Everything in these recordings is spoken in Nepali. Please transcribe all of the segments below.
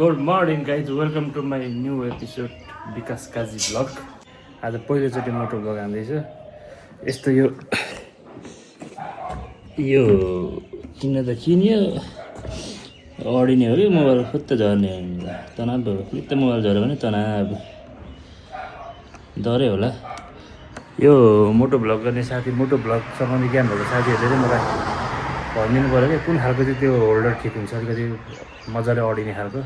Good morning guys welcome to my new episode Vikas Kazi vlog. आज पहिलोचोटि मोटो भ्लग हाल्दैछु। यस्तो यो किन त किन्यो अडिने हो कि मोबाइल खुत्त झर्ने तनाव भयो। खुत्त मोबाइल झऱ्यो भने तनाव डरै होला। यो मोटो भ्लग गर्ने साथी मोटो भ्लग सम्बन्धी ज्ञान भएको साथीहरूले चाहिँ मलाई भनिदिनु पऱ्यो कि कुन खालको चाहिँ त्यो होल्डर ठिक हुन्छ, अलिकति मजाले अडिने खालको।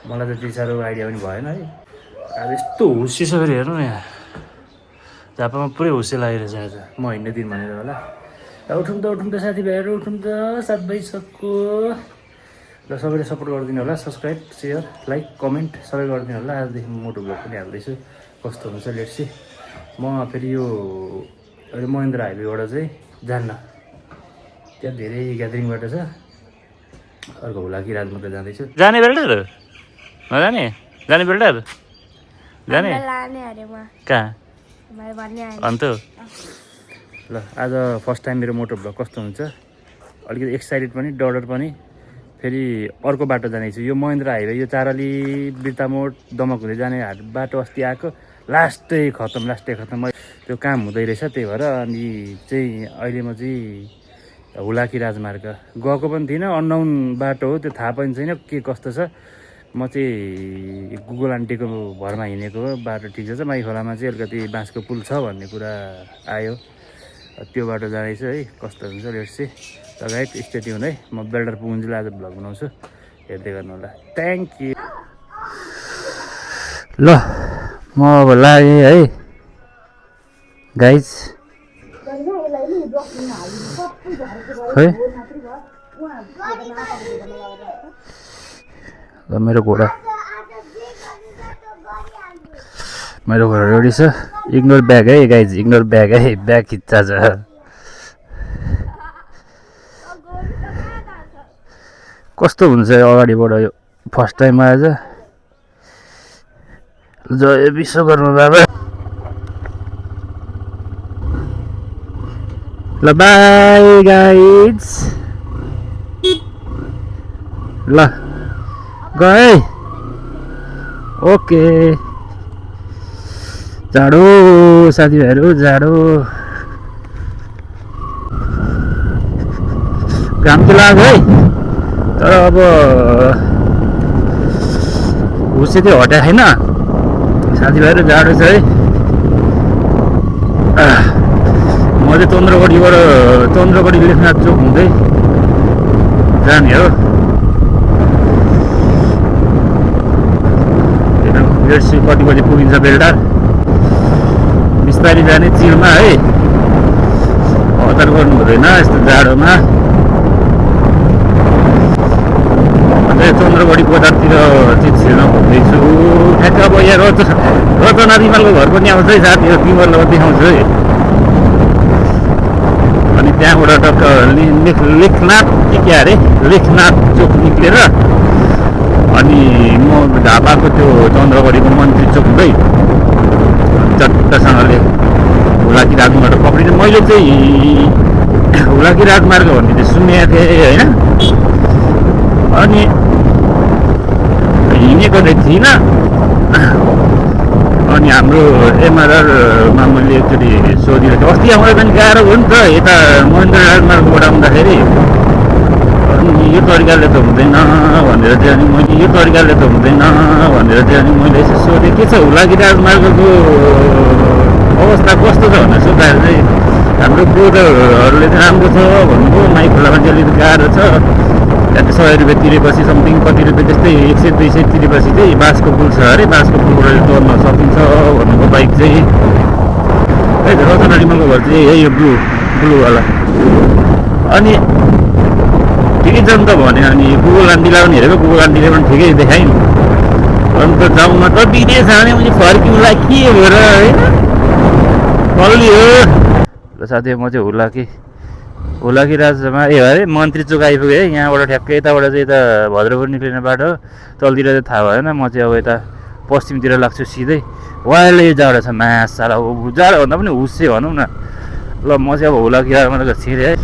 मलाई त त्यति साह्रो आइडिया पनि भएन है। अब यस्तो हुस्से छ फेरि हेर्नु न, यहाँ झापामा पुरै हुस्से लागिरहेछ आज। म हिँड्ने दिन भनेर होला। उठौँ त साथीभाइहरू, उठौँ त 7 बजिसक्यो। ल सबैले सपोर्ट गरिदिनु होला, सब्सक्राइब सेयर लाइक कमेन्ट सबै गरिदिनु होला। आजदेखि म मोटो भ्लग पनि हाल्दैछु, कस्तो हुन्छ लेट्स सी। म फेरि यो अहिले महेन्द्र हाइवेबाट चाहिँ जान्न, त्यहाँ धेरै ग्यादरिङबाट छ। अर्को हुलाकी राजमार्ग जाँदैछु। जाने बेल्टर नजाने? जाने बेल्टर जाने कहाँ अन्त। ल आज फर्स्ट टाइम मेरो मोटो भ्लग कस्तो हुन्छ, अलिकति एक्साइटेड पनि डर पनि। फेरि अर्को बाटो जानेछु, यो महेन्द्र हाइवे, यो चाराली बिर्तामोड दमक हुँदै जाने बाटो अस्ति आएको, लास्टै खत्तम। त्यो काम हुँदै रहेछ, त्यही भएर अनि चाहिँ अहिले म चाहिँ हुलाकी राजमार्ग गएको पनि थिइनँ। अननोन बाटो हो, त्यो थाहा पनि छैन के कस्तो छ। म चाहिँ गुगल आन्टीको भरमा हिँडेको हो। बाटो ठिक छ, माइ खोलामा चाहिँ अलिकति बाँसको पुल छ भन्ने कुरा आयो, त्यो बाटो जाँदैछु है। कस्तो हुन्छ लेट्स सी। लगायत स्टे ट्युन है। म बेल्टर पुगुन्जेल आज भ्लग बनाउँछु, हेर्दै गर्नु होला। Thank you. ल म अब लागेँ है गाइज। खै ल मेरो घोडा रेडी छ। इग्नोर ब्याग है गाइज, इग्नोर ब्याग है, ब्याग खिच्चा छ। कस्तो हुन्छ अगाडिबाट यो फर्स्ट टाइम आएछ। जय विश्वकर्मा बाबा। ल बाई गाइज, ल गए ओके। जाडो साथीभाइहरू, जाडो घाम त लाग्यो है, तर अब हुस्से त्यो हटाएको छैन साथीभाइहरू। जाडो छ है। म चाहिँ तन्द्रगढी लेखनाथ चोक हुँदै जाने हो। हेर्छु कति बजी पुगिन्छ बेल्टार। बिस्तारै जाने चिलमा है, हतार गर्नु हुँदैन यस्तो जाडोमा। चन्द्रगढी बजारतिर चाहिँ छिर्न खोज्दैछु। ठ्याक्क अब यहाँ रचना रिमालको घर पनि आउँछ है साथीहरू, तिमीहरूलाई देखाउँछु है। अनि त्यहाँबाट टक्क लेखनाथ के अरे लेखनाथ चोक निक्लेर अनि म ढाबाको त्यो चन्द्रगढीको मन्त्री चोक हुँदै चट्टसँगले हुलाकी राजमार्ग पक्रिने। मैले चाहिँ हुलाकी राजमार्ग भन्ने चाहिँ सुनेको थिएँ होइन, अनि हिँडेको चाहिँ थिइनँ। अनि हाम्रो एमआरआरमा मैले एकचोटि सोधिरहेको थिएँ। अस्ति आउँदा पनि गाह्रो हो नि त यता महेन्द्र राजमार्गबाट आउँदाखेरि। अनि यो तरिकाले त हुँदैन भनेर चाहिँ अनि मैले यसो सोधेँ के छ हुलाकी राजमार्गको अवस्था कस्तो छ भनेर सोद्धाखेरि चाहिँ हाम्रो ब्रोदरहरूले चाहिँ राम्रो छ भन्नुभयो। माइ खोलामा चाहिँ अलिकति गाह्रो छ, त्यहाँ 100 रुपियाँ तिरेपछि समथिङ कति रुपियाँ त्यस्तै 100-200 तिरेपछि चाहिँ बाँसको पुल छ अरे, बाँसको पुलबाट तर्न सकिन्छ भन्नुभयो बाइक चाहिँ। रचना रिमलको घर चाहिँ यही यो ब्लूवाला। अनि ठिकै छ नि त भने, अनि गुगल आन्टीलाई पनि हेरेको, गुगल आन्टीले पनि ठिकै देखाइन्। अन्त जाउँ न त विदेश हाने मैले फर्किउँला के भएर होइन कल्ली हो। ल साथी म चाहिँ हुलाकी राजमा अरे मन्त्री चोक आइपुगेँ है। यहाँबाट ठ्याक्कै यताबाट चाहिँ यता भद्रपुर निक्लिने बाटो, तलतिर चाहिँ थाहा भएन। म चाहिँ अब यता पश्चिमतिर लाग्छु सिधै। वाइल्डै जाडो छ मासाला, जाडो भन्दा पनि हुस्से भनौँ न। ल म चाहिँ अब हुलाकी राजमार्ग छिरेँ है।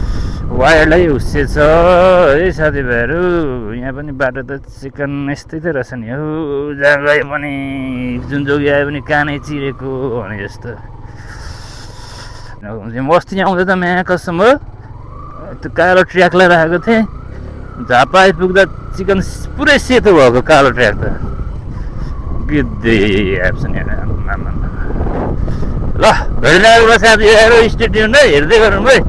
वायरलाई हुस्से छ है साथीभाइहरू। यहाँ पनि बाटो त चिकन यस्तै त रहेछ नि हौ, जहाँ गए पनि जुन जोगी आए पनि कानै चिरेको भने जस्तो। अस्ति आउँदा त म्या कसम हो, त्यो कालो ट्र्याकलाई राखेको थिएँ, झापा आइपुग्दा चिकन पुरै सेतो भएको कालो ट्र्याक त गिद्धे आएछ नि। ल भेट्दा साथीभाइहरू स्टेडियम है, हेर्दै गर्नु भाइ।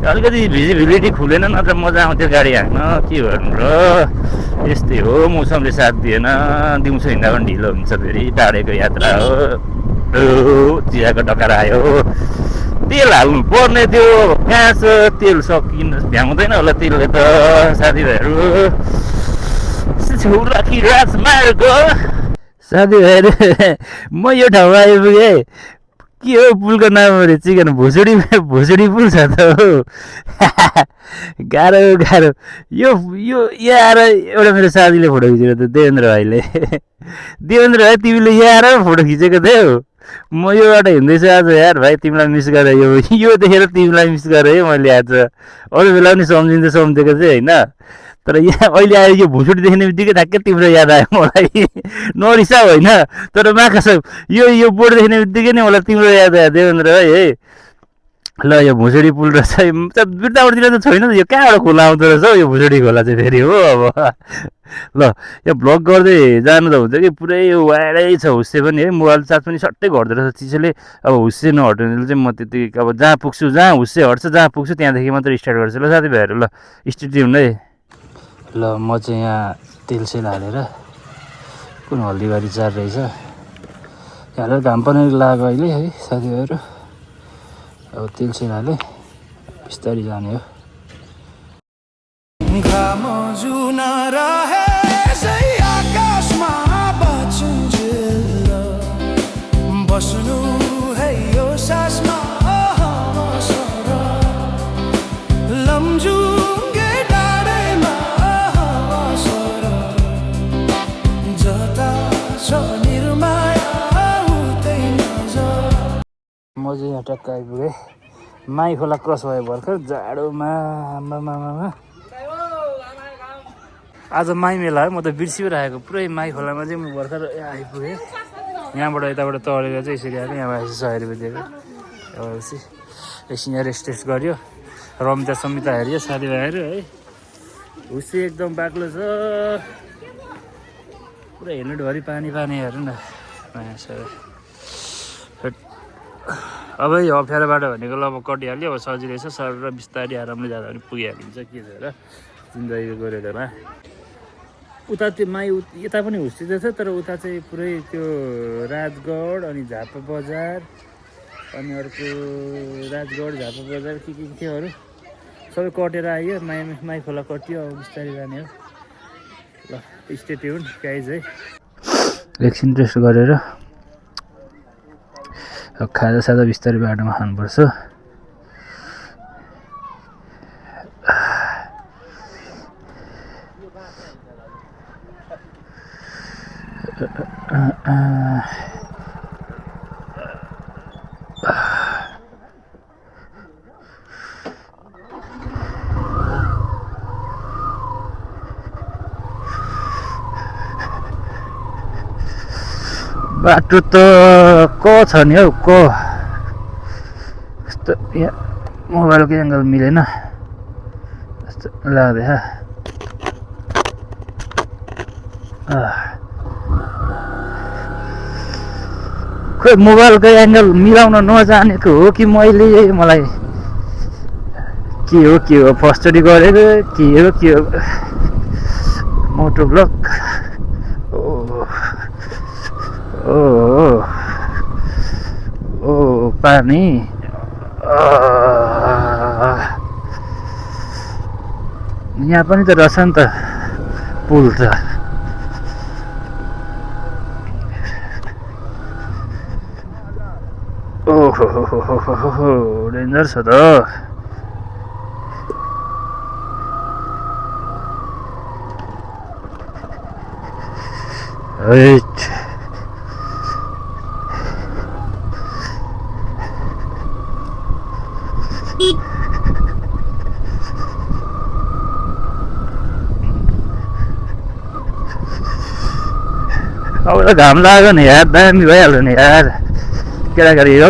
अलिकति भिजिबिलिटी खुलेन, नत्र मजा आउँथ्यो गाडी हाँक्न। के गर्नु र, यस्तै हो, मौसमले साथ दिएन। दिउँसो हिँड्दा पनि ढिलो हुन्छ, फेरि टाढेको यात्रा हो। चियाको डकार आयो, तेल हाल्नु पर्ने थियो, कहाँ छ तेल, सकिन भ्याउँदैन होला तेलले त साथीभाइहरू। छौराकी राजमार्ग साथीभाइहरू, म यो ठाउँमा आइपुगेँ। के हो पुलको नाम अरे चिकन भुसुडी पुल छ त हो। गाह्रो गाह्रो यो यो यहाँ आएर एउटा मेरो साथीले फोटो खिचेको थियो, देवेन्द्र भाइले। देवेन्द्र भाइ तिमीले यहाँ आएर फोटो खिचेको थियौ, म योबाट हिँड्दैछु आज यार भाइ, तिमीलाई मिस गरेँ। यो देखेर तिमीलाई मिस गरेँ है मैले आज। अरू बेला पनि सम्झिँदै सम्झेको थिएँ होइन, तर यहाँ अहिले आयो यो भुसुडी देख्ने बित्तिकै ठ्याक्कै तिम्रो याद आयो मलाई। नरिसाउ होइन, तर माखा यो बोर्ड देख्ने बित्तिकै नै मलाई तिम्रो याद आयो देवेन्द्र है। ल यो भुसुडी पुल रहेछ, बिर्ताउडतिर त छैन त, यो कहाँबाट खोला आउँदो रहेछ हौ यो भुसुडी खोला चाहिँ फेरि हो। अब ल यो भ्लग गर्दै जानु त हुन्छ कि, पुरै यो वायरै छ हुस्से पनि है, मोबाइल चार्ज पनि सट्टै घट्दो रहेछ चिसोले। अब हुस्से नहट्नेले चाहिँ म त्यति अब जहाँ पुग्छु, जहाँ हुस्से हट्छ जहाँ पुग्छु त्यहाँदेखि मात्रै स्टार्ट गर्छु ल साथीभाइहरू। ल स्टेडियम है। ल म चाहिँ यहाँ तेलसेल हालेर, कुन हल्दीबारी चार रहेछ हालेर, घाम पनि लाग्यो अहिले है साथीभाइहरू। अब तेलसेल हालेँ, बिस्तारै जाने हो। घाम जुन रहे आकाशमा बस्नु है यो सासमा, लम्जुङ्गे डाँडैमा जता छ निर्माया उतै नजर। म चाहिँ यहाँ टक्क आइपुगेँ, माई खोला क्रस भयो भर्खर जाडोमा। आज माई मेला है, म त बिर्सिरहेको पुरै। माई खोलामा चाहिँ म भर्खर आइपुगेँ, यहाँबाट यताबाट तरेर चाहिँ यसरी आएको। यहाँ आएपछि 100 रुपियाँ दिएको, आएपछि एकछिन यहाँ रेस्ट गऱ्यो, रमिता समिता हेऱ्यो साथीभाइहरू है। हुस्से एकदम बाक्लो छ, पुरा हेर्नुभरि पानी हेर्नु न। अब यो अप्ठ्यारो बाटो भनेको ल अब कटिहाल्यो, अब सजिलै छ, सर र बिस्तारै आरामले जाँदा पनि पुगिहालिन्छ। के छ र जिन्दगीको गोरेटोमा। उता त्यो माई यता पनि हुस्से छ, तर उता चाहिँ पुरै त्यो राजगढ अनि झापा बजार अनि अर्को राजगढ झापा बजार के थियो अरू सबै कटेर आयो। माई खोला कट्यो, अब बिस्तारै जाने हो। ल स्टे ट्युन गाइज है। एकछिन रेस्ट गरेर खाजा साजा बिस्तारै बाटोमा खानुपर्छ। बाटो त क छ नि हौ, क यस्तो। यहाँ मोबाइलको एङ्गल मिलेन जस्तो लाग्दैछ। खोइ मोबाइलको एङ्गल मिलाउन नजानेको हो कि मैले, मलाई के हो फर्स्टचोटि गरेको के हो मोटो ब्लग। ओ पानी यहाँ पनि त रहेछ नि त पुल त। ओहो डेन्जर छ त। अब त घाम लाग्यो नि यार, दामी भइहाल्यो नि यार केटाकेटी हो।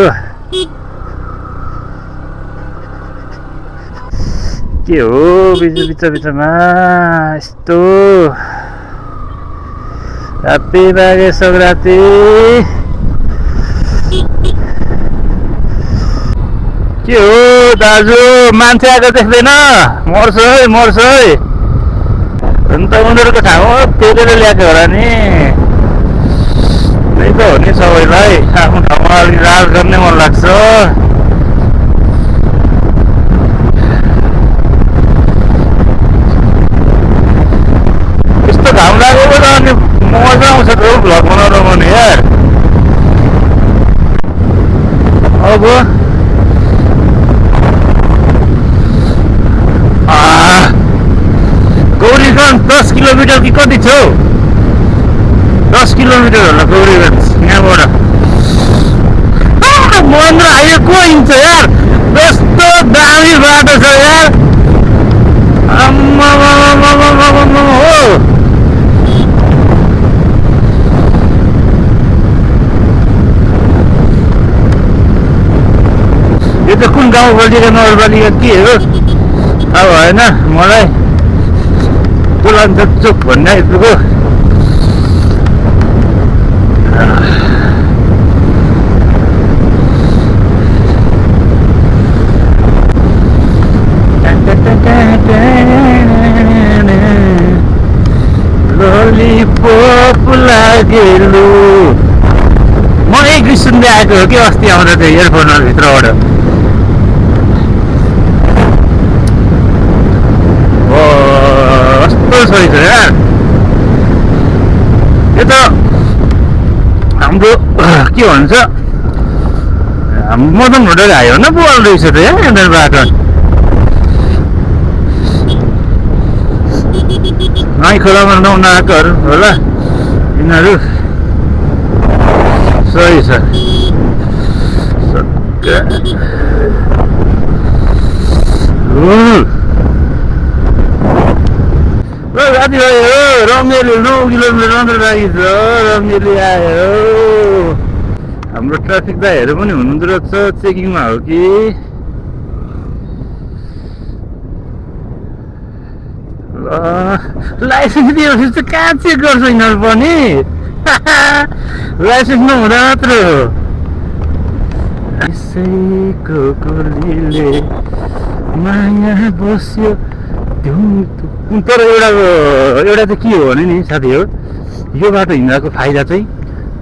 के हो बिचमा यस्तो ह्याप्पी माघे सङ्क्रान्ति। के हो दाजु, मान्छे आएको देख्दैन? मर्छ है। अन्त उनीहरूको ठाउँमा तेरेर ल्याएको होला नि, त्यही त हो नि। सबैलाई आफ्नो ठाउँमा अलिक राज गर्ने मन लाग्छ। यस्तो घाम लागेको त अनि मजा आउँछ त भ्लग बनाउनु भने यार। अब गौरीगञ्ज 10 किलोमिटर कि कति छ हौ? 10 किलोमिटर होला गौरीगञ्ज यहाँबाट। मन आयो गइन्छ यार, कस्तो दामी बाटो छ यार। हो यो त कुन गाउँपालिका नगरपालिका के हो अब होइन मलाई चोक भन्ने आइपुग्यो। ललिपप लागेलु। म एक गीत सुन्दै आएको हो कि अस्ति आउँदा त्यो इयरफोनभित्रबाट। कस्तो सही छ यार। यो त हाम्रो के भन्छ मदन भण्डारी आयो न बोल रहेछ त यार यहाँनिर बाटो। माई खोलामा नुहाउन आएकोहरू होला यिनीहरू। सही छ। साथी भाइ हो रङ्गेली 9 किलोमिटर मात्र बाँकी छ। रङ्गेली आयो। हाम्रो ट्राफिक दाइहरू पनि हुनुहुँदो रहेछ, चेकिङमा हो कि? लाइसेन्स दिएपछि चाहिँ कहाँ चेक गर्छ यिनीहरू पनि? लाइसेन्स नहुँदा मात्र हो। यसैको गोलीले माया बस्यो। तर एउटा चाहिँ के हो भने नि साथी हो, यो बाटो हिँड्दाको फाइदा चाहिँ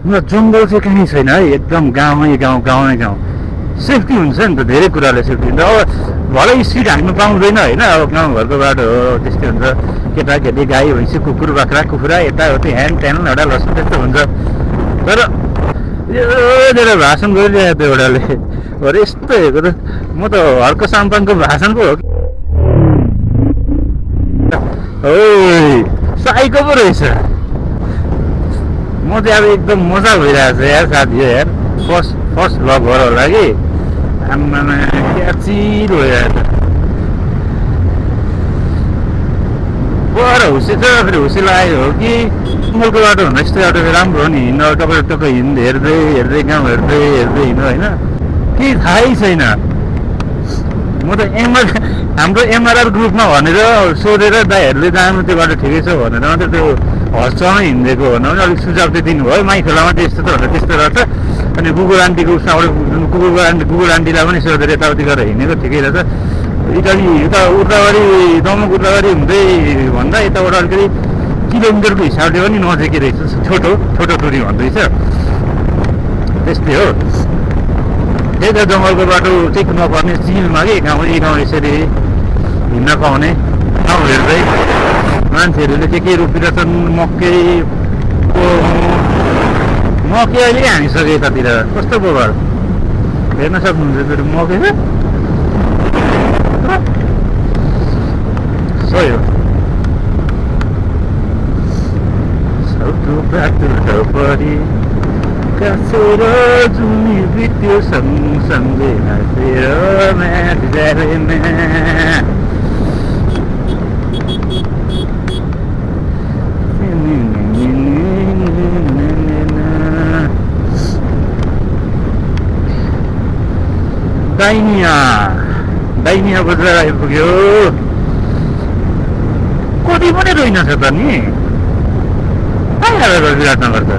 जङ्गल चाहिँ कहीँ छैन है, एकदम गाउँमै गाउँ। सेफ्टी हुन्छ नि त, धेरै कुराले सेफ्टी हुन्छ। अब भलै स्पिड हान्नु पाउँदैन होइन, अब गाउँघरको बाटो हो त्यस्तै हुन्छ। केटाकेटी गाई भैँसी कुकुर बाख्रा कुखुरा यताउति ह्यान ट्यान एउटा लसुन त्यस्तो हुन्छ। तर यो भाषण गरिरहेको थियो एउटाले, अरे यस्तो हेरेको त म त हर्क साम्पाङको भाषण पो हो कि साईको पो रहेछ। म चाहिँ अब एकदम मजा भइरहेको छ यार साथी हो यार। फर्स्ट भ्लग हो होला कि आम्मामा क्या चिल भइरहेको छ। पर हुसे छ फेरि हुसे लागेको हो कि जङ्गलको बाटो भन्दा यस्तो बाटो चाहिँ राम्रो हो नि हिँड्नु। तपाईँ टक्क हेर्दै गाउँ हेर्दै हिँड्नु होइन, केही थाहै छैन। म त हाम्रो एमआरआर ग्रुपमा भनेर सोधेर दाइहरूले जानु त्यो बाटो ठिकै छ भनेर मात्रै त्यो हर्चमै हिँडेको हो भने अलिक सुझाव चाहिँ दिनुभयो। माई खोलामा चाहिँ यस्तो त भनेर त्यस्तो रहेछ। अनि गुगल आन्टीको उसबाट गुगल आन्टीलाई पनि सोधेर यताउति गरेर हिँडेको ठिकै रहेछ। इटाली उता उर्लाबारी दमक उर्लाबारी हुँदै भन्दा यताबाट अलिकति किलोमिटरको हिसाबले पनि नजिकै रहेछ। छोटो टुरी भन्दैछ त्यस्तै हो। त्यही त जङ्गलको बाटो चेक नपर्ने चिलमा कि गाउँ यसरी हिँड्न पाउने ठाउँ हेर्दै मान्छेहरूले के रोपिरहेछन्। मकै अहिले हानिसक्यो यतातिर। कस्तो गोबर हेर्न सक्नुहुन्छ फेरि मकै सही हो। कासेर जुनी बित्यो सँगसँगै नाचेर म्याटजारेमा। दाइनिया बजार आइपुग्यो कति पनि रहेनछ त नि कहाँ आएर विराटनगर त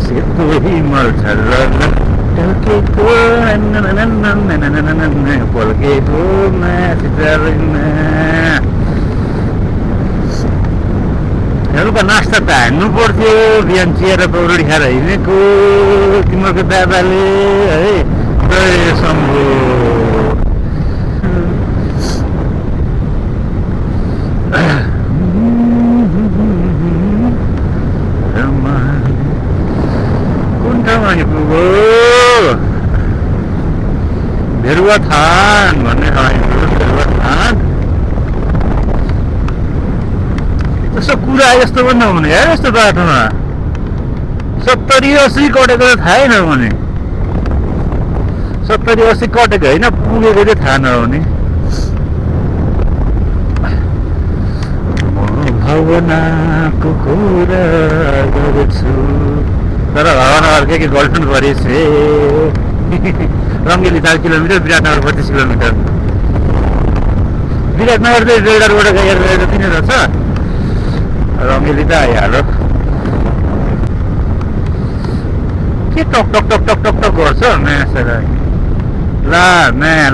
सेतो हिमल टल्केको पल्केको बेलुका नास्ता त हान्नु पर्थ्यो बिहान चिया र पौडी खाएर हिँडेको तिमीहरूको दादाले है जय शम्भु कुन ठाउँमा आइपुग्यो भेरुवा थान भन्ने ठाउँ आइपुग्यो भेरुवा थान यस्तो कुरा यस्तो पनि नहुने है यस्तो बाटोमा 70-80 कटेको त थाहै नहुने 70-80 कटेको होइन पुगेको चाहिँ थाहा नहुने भावनाको कुरा गर्छु तर भावनाहरू के गर्लफ्रेन्ड गरेछ रङ्गेली 4 किलोमिटर विराटनगर 25 किलोमिटर विराटनगर चाहिँ रेडरबाट गएर 3 रहेछ रङ्गेली त आइहाल्यो के टक टक टक टक टक टक गर्छ म्यासलाई ला म्या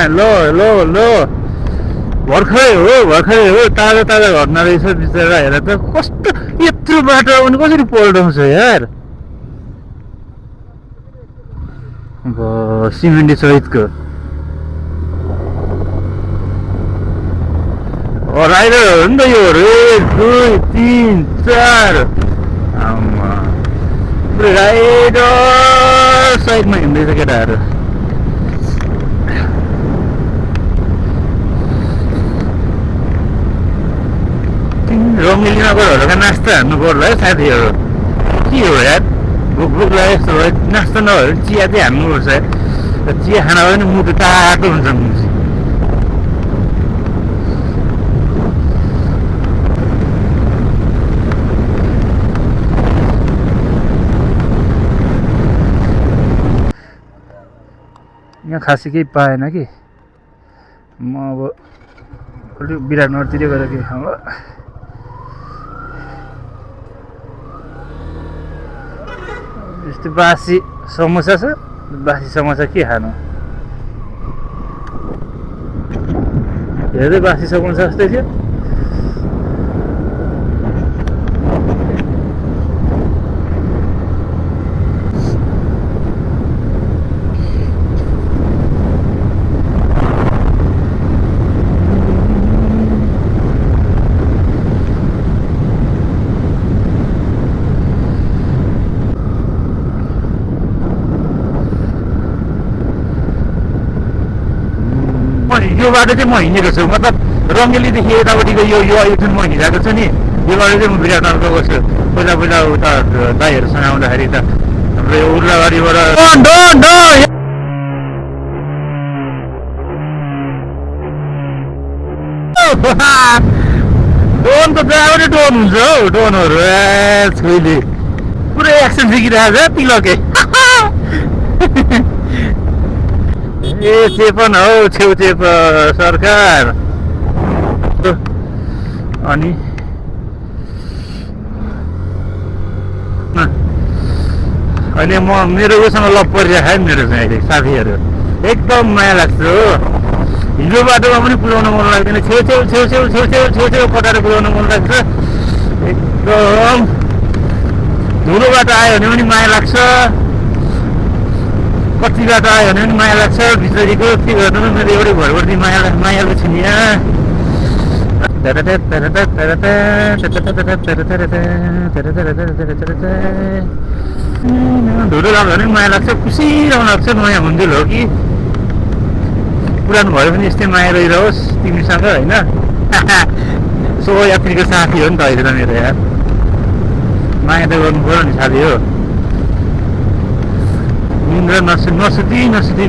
लो भर्खरै हो ताजा घटना रहेछ बिचरा हेर त कस्तो यत्रो बाटो आउनु कसरी पल्टाउँछ यार सिमेन्टी सहितको राइडर हो नि त यो 1 2 3 4 राइडर साइडमा हिँड्दैछ केटाहरू रङ्गेलीमा गएर हल्का नास्ता हान्नु पर्ला है साथीहरू के हो यार भुक लाग्यो यस्तो भयो नास्ता नभएर चिया चाहिँ हान्नुपर्छ चिया खाना भयो भने मुटु तातो हुन्छ यहाँ खासै केही पाएन कि म अब अलिक विराटनगरतिर गएर के खाऊँ यस्तो बासी समोसा छ बासी समोसा के खानु हेर्दै बासी समोसा जस्तै थियो यो बाटो चाहिँ म हिँडेको छु मतलब रङ्गेलीदेखि यतापट्टिको यो जुन म हिँडेको छु नि यो बाटो चाहिँ म विराटनगर गएको छु पहिला उता दाइहरूसँग आउँदाखेरि त हाम्रो यो उर्लाबारीबाट डोन त जहाँबाट डोन हुन्छ हौ डोनहरू छोइले पुरै एक्सन सिकिरहेको छ तिलके ए चेपन हौ छेउ चेप सरकार अनि अहिले मेरो योसँग लप परिरहेको मेरो चाहिँ अहिले साथीहरू एकदम माया लाग्छ हो हिजो बाटोमा पनि पुर्याउन मन लाग्दैन छेउ कटाएर पुर्याउन मन लाग्छ एकदम धुलो बाटो आयो भने पनि माया लाग्छ कति बाटो आयो भने पनि माया लाग्छ बिचरीको के गर्नु मेरो एउटै भरभर्ती मायालु छिनिया धुलो लाग्यो भने माया लाग्छ खुसी रहन लाग्छ नयाँ मन्दिर हो कि पुरानो भए पनि यस्तै माया रहिरहोस् तिमीसँग होइन सो यात्रीको साथी हो नि त अहिले त मेरो यार माया त गर्नु पर्यो नि साथी हो निन्द्रा नसुती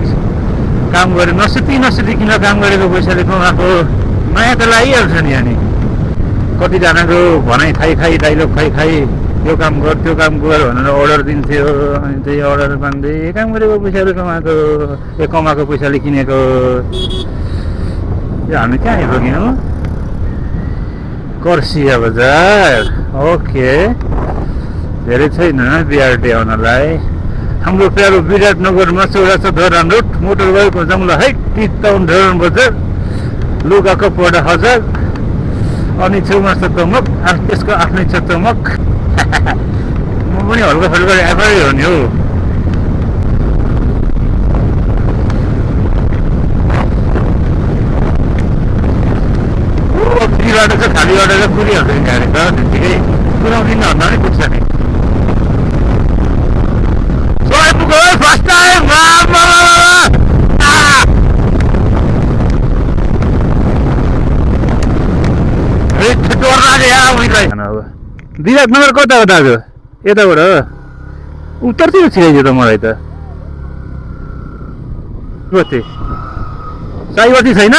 काम गरे नसुतिकन काम गरेको पैसाले कमाएको माया त लागिहाल्छ नि अनि कतिजनाको भनाइ खाइ डाइलग खाइ यो काम गर त्यो काम गर भनेर अर्डर दिन्थ्यो अनि त्यही अर्डर मान्दै काम गरेको पैसाले कमाएको कमाएको पैसाले किनेको यो हामी कहाँ आइपुग्यौँ कर्सिया बजार ओके धेरै छैन बिआरटी आउनलाई हाम्रो प्यारो विराटनगरमा चौरास्ता धरान रोड मोटरबाइकको जङ्गल है चितवन धरान बजार लुगा कपडा 1000 अनि छेउमा छ तमक त्यसको आफ्नै छ तमक म पनि हल्का फल्का एफआई हो नि हो फ्रीबाट चाहिँ खाली अटेर पुगिहाल्छ नि गाडी त त्यतिकै पुऱ्याउँदिन भन्दा पनि पुग्छ नि फर्स्ट टाइम विराटनगर कता हो दाजु यताबाट उत्तरतिर छिराइदियो त मलाई त कति साइबती छैन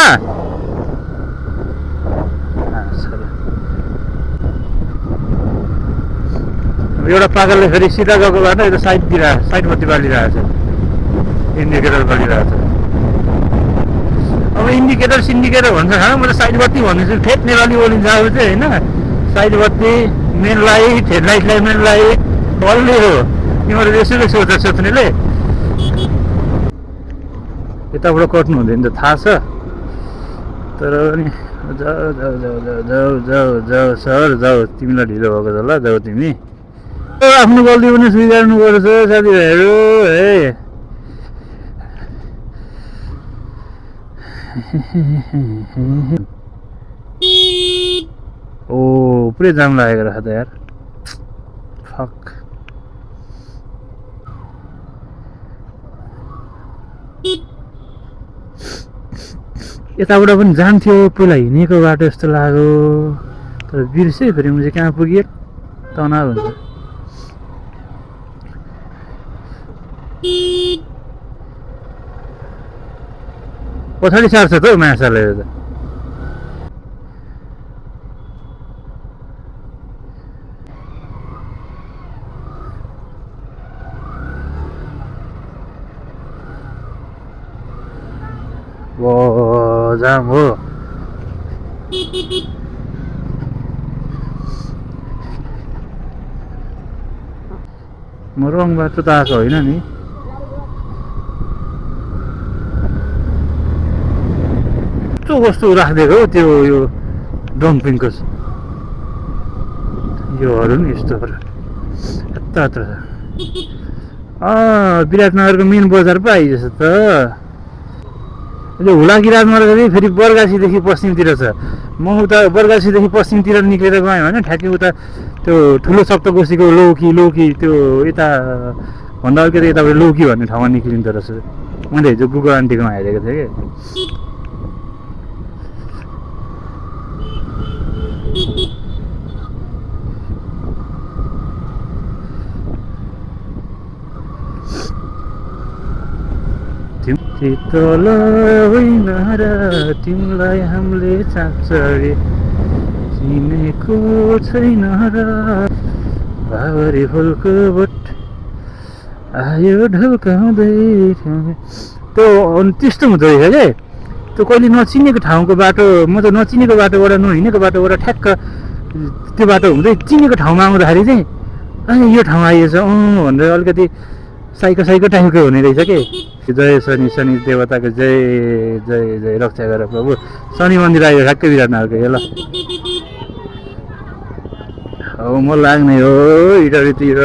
एउटा पागलले फेरि सिधा गएको बाटो यो साइडतिर साइड बत्ती बालिरहेको छ इन्डिकेटर बालिरहेको छ अब इन्डिकेटर सिन्डिकेटर भन्छ खाना म त साइड बत्ती भन्दैछु ठेट नेपाली बोलिन्छ अब चाहिँ होइन साइड बत्ती मेन लाइट हेडलाइटलाई मेन लाइट बल्ने हो तिमीहरू यसैले सोच्नेले यताबाट कट्नु हुँदैन त थाहा छ तर पनि जाऊ जाऊ जाऊ जाऊ जाऊ जाऊ जाऊ सर जाऊ तिमीलाई ढिलो भएको छ ल जाऊ तिमी आफ्नो गल्ती पनि स्वीकार्नु पर्छ साथीभाइहरू है ओ पुरै जाम लागेको रहेछ त यार फक यताबाट पनि जान्थ्यो पहिला हिँडेको बाटो जस्तो लाग्यो तर बिर्सेँ फेरि म चाहिँ कहाँ पुगेँ तनाव हुन्छ पछाडि सार्छ त हौ माछाले त जाम हो म रङ बाटो त आएको होइन नि कस्तो कस्तो राखिदिएको हो त्यो यो डम्पिङको योहरू नि यस्तोहरू यता यत्र विराटनगरको मेन बजार पो आइजछ त यो हुलाकी राजमार्ग चाहिँ फेरि बरगाछीदेखि पश्चिमतिर छ म उता बरगाछीदेखि पश्चिमतिर निक्लेर गएँ भने ठ्याक्कै उता त्यो ठुलो सप्तकोशीको लौकी त्यो यता भन्दा अलिकति यताबाट लौकी भन्ने ठाउँमा निक्लिँदो रहेछ मैले हिजो गुगल आन्टीकोमा हेरेको थिएँ कि शीतल होइन र तिमीलाई हामीले चाँचरे चिनेको छैन र भावरी फुलको बोट आयो ढल्काउँदै त्यो त्यस्तो हुँदो रहेछ क्या त्यो कहिले नचिनेको ठाउँको बाटो म त नचिनेको बाटोबाट नहिँडेको बाटोबाट ठ्याक्क त्यो बाटो हुँदै चिनेको ठाउँमा आउँदाखेरि चाहिँ अनि यो ठाउँ आइएछ भनेर अलिकति साइको टाइपको हुने रहेछ कि जय शनि शनि देवताको जय जय जय रक्षा गर प्रभु शनि मन्दिर आयो ठ्याक्कै विराटनगरको यो ल हो म लाग्ने हो इटरीतिर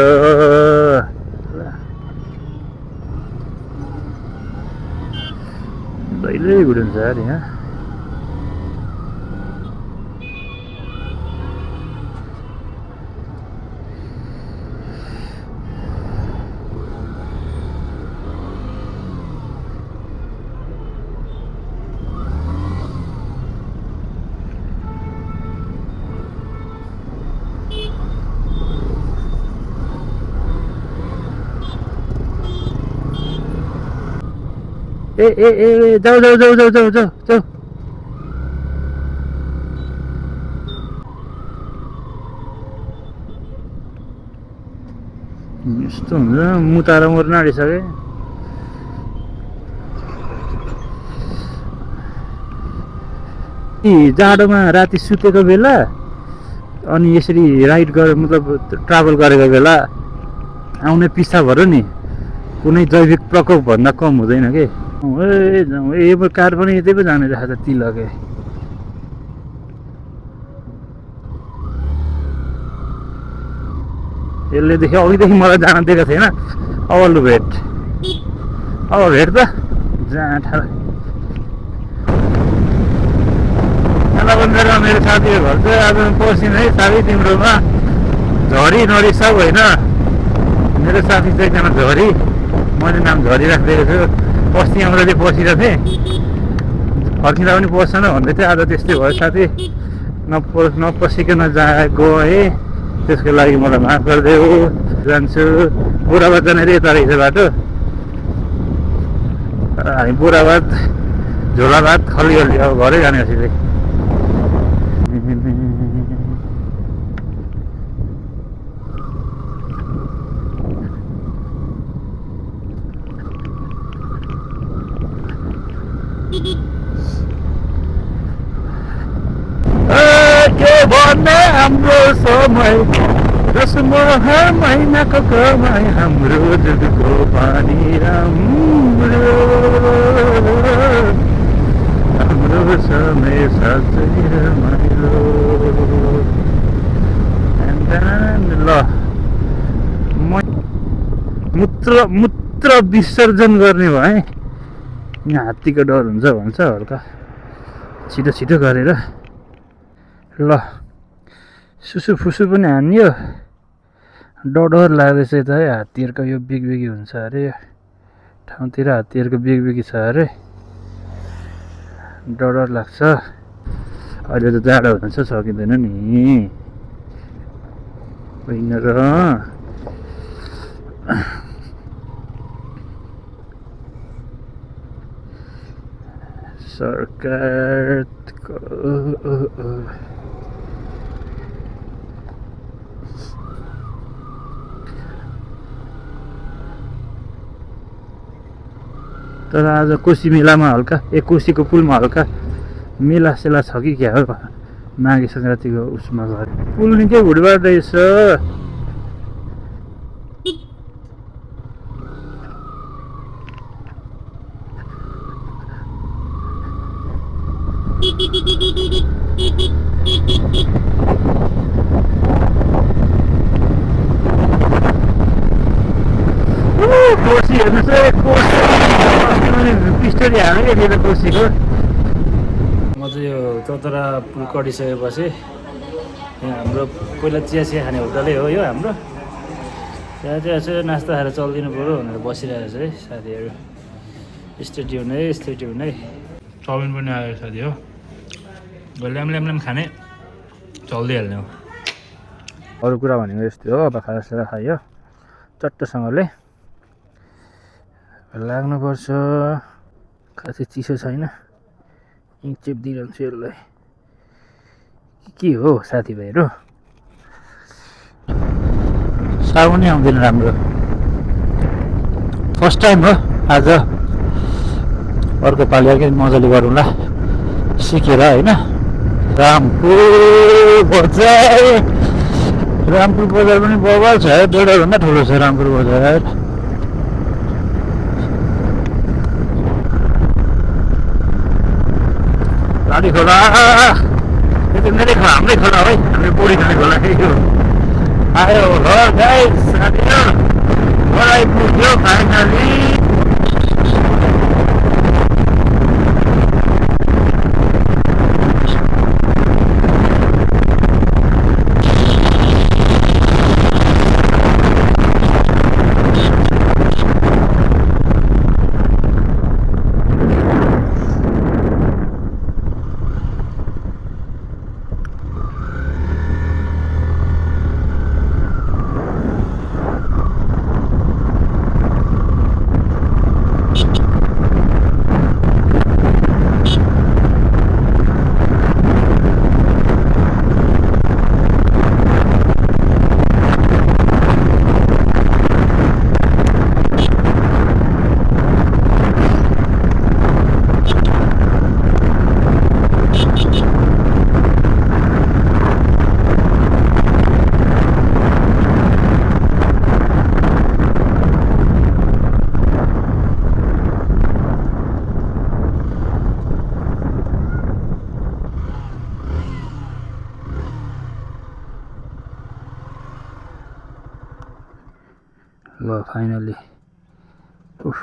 कहिले घुडिन्छ यार यहाँ ए जाऊ यस्तो हुन्छ मुताएर मर्न आँटिसके जाडोमा राति सुतेको बेला अनि यसरी राइड गरे मतलब ट्राभल गरेको बेला आउने पिसाबहरू नि कुनै जैविक प्रकोप भन्दा कम हुँदैन के यो कार पनि यतै पो जाने रहेछ त तिलके यसले देख्यो अघिदेखि मलाई जान दिएको थिएन अब लु भेट अब भेट त जहाँ मेरो साथीको घर चाहिँ आज पर्सि नै साथी तिम्रोमा झरी नरी सब होइन मेरो साथी चाहिँ एकजना झरी मैले नाम झरी राखिदिएको छु पस्ती आउँदा चाहिँ बसिरहेको थिएँ फर्किँदा पनि पस्दैन भन्दै थियो आज त्यस्तै भयो साथी नपसिकन गएँ त्यसको लागि मलाई माफ गरिदेऊ जान्छु बुढाबाद जाने रे यता रहेछ बाटो हामी बुढाबाद झोलाबाद खलिगल्ली अब घरै जाने चाहिँ के भन्ने हाम्रो समय जसमा हर महिनाको कमाइ हाम्रो दुधको पानी राम्रो हाम्रो समय साँच्चै रमाइलो ल मूत्र विसर्जन गर्ने भए यहाँ हात्तीको डर हुन्छ भन्छ हल्का छिटो छिटो गरेर ल सुसु फुसु पनि हान्यो डर लाग्दैछ त है हात्तीहरूको यो बिगबिगी हुन्छ अरे ठाउँतिर हात्तीहरूको बिगबिगी छ अरे डर लाग्छ अहिले त जाडो हुन्छ सकिँदैन नि होइन र सरकारको तर आज कोशी मेलामा हल्का कोशीको पुलमा हल्का मेला सेला छ कि क्या हो माघे सङ्क्रान्तिको उसमा गएर पुल निकै भुटबाट रहेछ कोशी हेर्नुहोस् है कोशी पिस्टोरी हाल्यो यति त कोशीको म चाहिँ यो चौतरा पुल कटिसकेपछि यहाँ हाम्रो पहिला चिया खाने होटलै हो यो हाम्रो चिया चाहिँ नास्ता खाएर चल्दिनु पऱ्यो भनेर बसिरहेको छ है साथीहरू स्टेट्युन है चाउमिन पनि आयो साथी हो ल्याम खाने चल्दिहाल्ने हो अरू कुरा भनेको यस्तै हो अब खाएर खायो चट्टसँगले लाग्नुपर्छ खासै चिसो छैन चेप दिइरहन्छु यसलाई के हो साथीभाइहरू साउनै आउँदैन राम्रो फर्स्ट टाइम हो आज अर्को पालि अर्कै मजाले गरौँला सिकेर होइन रामपुर बजार पनि बबाल छ बेडाभन्दा ठुलो छ रामपुर बजार लाडी खोला यो त मेरै खोला हाम्रै खोला है हाम्रो बुढी खाने खोला यो आयो हो गाइस साथीहरू घर आइपुग्यो फाइनली ल फाइनली उफ